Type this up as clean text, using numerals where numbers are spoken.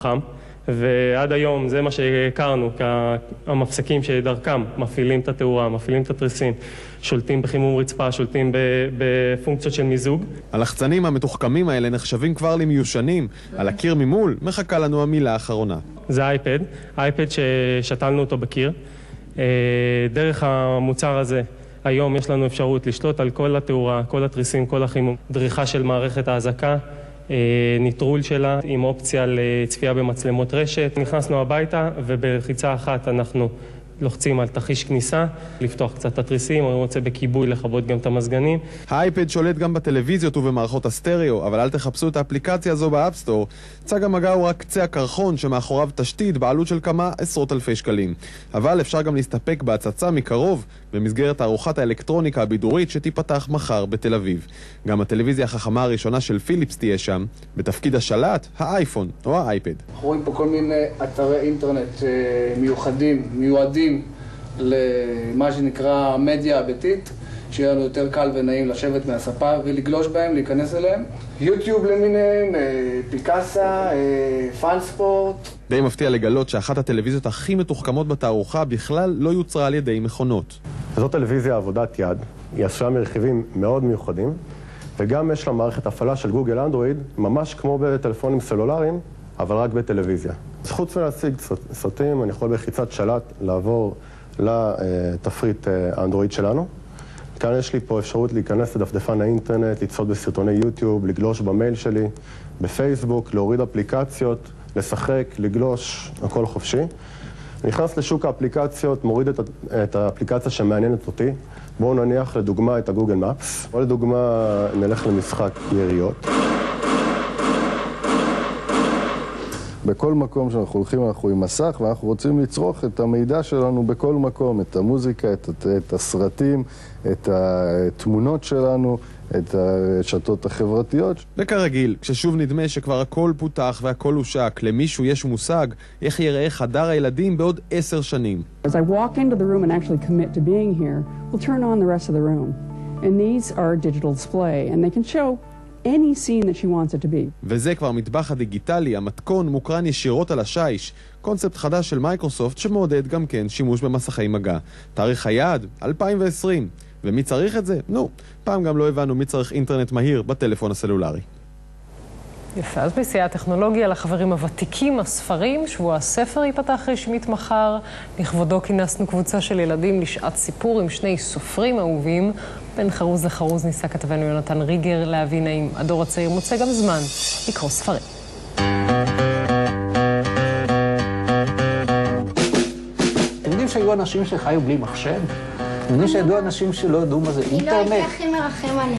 חם, ועד היום זה מה שהכרנו, המפסקים שדרכם מפעילים את התאורה, מפעילים את התריסים, שולטים בחימום רצפה, שולטים בפונקציות של מיזוג. הלחצנים המתוחכמים האלה נחשבים כבר למיושנים. על הקיר ממול מחכה לנו המילה האחרונה. זה אייפד ששתלנו אותו בקיר. דרך המוצר הזה היום יש לנו אפשרות לשלוט על כל התאורה, כל התריסים, כל החימום, דריכה של מערכת ההזקה, ניטרול שלה עם אופציה לצפייה במצלמות רשת. נכנסנו הביתה ובלחיצה אחת אנחנו לוחצים על תרחיש כניסה, לפתוח קצת את התריסים, או רוצה בכיבוי לכבות גם את המזגנים. האייפד שולט גם בטלוויזיות ובמערכות הסטריאו, אבל אל תחפשו את האפליקציה הזו באפסטור. צג המגע הוא רק קצה הקרחון שמאחוריו תשתית בעלות של כמה עשרות אלפי שקלים. אבל אפשר גם להסתפק בהצצה מקרוב במסגרת תערוכת האלקטרוניקה הבידורית שתיפתח מחר בתל אביב. גם הטלוויזיה החכמה הראשונה של פיליפס תהיה שם, בתפקיד השלט, האייפון או האייפד. אנחנו רואים פה כל מיני אתרי אינטרנט מיועדים למה שנקרא מדיה ביתית, שיהיה לנו יותר קל ונעים לשבת מהספה ולגלוש בהם, להיכנס אליהם. יוטיוב למיניהם, פיקאסה, פאנספורט. די מפתיע לגלות שאחת הטלוויזיות הכי מתוחכמות בתערוכה בכלל לא יוצרה על ידי מכונות. זאת טלוויזיה עבודת יד, היא עשויה מרכיבים מאוד מיוחדים, וגם יש לה מערכת הפעלה של גוגל אנדרואיד, ממש כמו בטלפונים סלולריים, אבל רק בטלוויזיה. אז חוץ מלהשיג סרטים, אני יכול בלחיצת שלט לעבור לתפריט האנדרואיד שלנו. כאן יש לי פה אפשרות להיכנס לדפדפן האינטרנט, לצפות בסרטוני יוטיוב, לגלוש במייל שלי, בפייסבוק, להוריד אפליקציות, לשחק, לגלוש, הכל חופשי. נכנס לשוק האפליקציות, מוריד את האפליקציה שמעניינת אותי. בואו נניח לדוגמה את הגוגל מפס, או לדוגמה נלך למשחק יריות. בכל מקום שאנחנו הולכים אנחנו עם מסך, ואנחנו רוצים לצרוך את המידע שלנו בכל מקום, את המוזיקה, את הסרטים, את התמונות שלנו, את הרשתות החברתיות. וכרגיל, כששוב נדמה שכבר הכל פותח והכל הושק, למישהו יש מושג איך יראה חדר הילדים בעוד 10 שנים. As I walk into the room and actually commit to being here, we'll turn on the rest of the room. And these are a digital display, and they can show any scene that she wants it to be. וזה כבר מטבח הדיגיטלי, המתכון מוקרן ישירות על השיש, קונספט חדש של מייקרוסופט שמעודד גם כן שימוש במסכי מגע. תאריך היעד, 2020. ומי צריך את זה? נו, פעם גם לא הבנו מי צריך אינטרנט מהיר בטלפון הסלולרי. יפה, אז בשיאי הטכנולוגיה לחברים הוותיקים, הספרים, שבוע הספר ייפתח רשמית מחר. לכבודו כינסנו קבוצה של ילדים לשעת סיפור עם 2 סופרים אהובים. בין חרוז לחרוז ניסה כתבנו יונתן ריגר להבין האם הדור הצעיר מוצא גם זמן לקרוא ספרים. אתם יודעים שהיו אנשים שחיו בלי מחשב? אתם יודעים שידעו אנשים שלא ידעו מה זה אינטרנט? אני לא הייתי הכי מרחם עליהם.